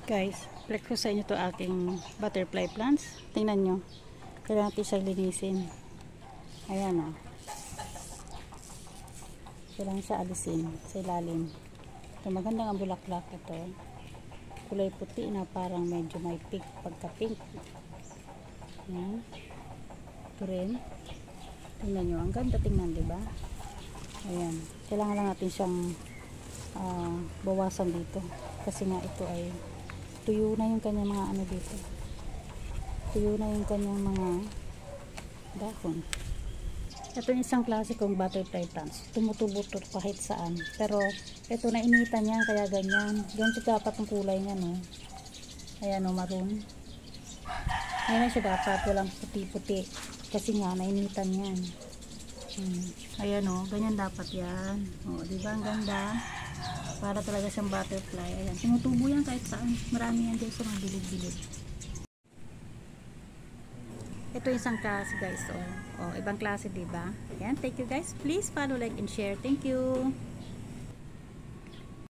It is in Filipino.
Guys, flex ko sa inyo to aking butterfly plants. Tingnan nyo. Kailangan natin siyang linisin. Ayan o. Kailangan siya alisin sa ilalim. Ito magandang ang bulaklak ito. Kulay puti na parang medyo may pink, pagka-pink. Ayan. Ito rin. Tingnan nyo. Ang ganda tingnan, diba? Ayan. Kailangan lang natin siyang bawasan dito. Kasi nga ito ay tuyo na yung kanyang mga ano dito. Tuyo na yung kanyang mga dahon. Ito yung isang klase kong butterfly plants. Tumutubo-to kahit saan. Pero ito nainitan niya kaya ganyan. Ganito dapat ang kulay niya, no? Ayan o, maroon. Ngayon siya dapat walang puti-puti. Kasi nga nainitan yan. Ayan o, ganyan dapat yan. O, diba ang ganda? Para talaga siyang butterfly. Ayan, tumutubo yan kahit saan. Marami yan dyan sa mga bilid-bilid. Ito isang klase guys. Ibang klase, diba? Ayan, thank you guys. Please follow, like, and share. Thank you.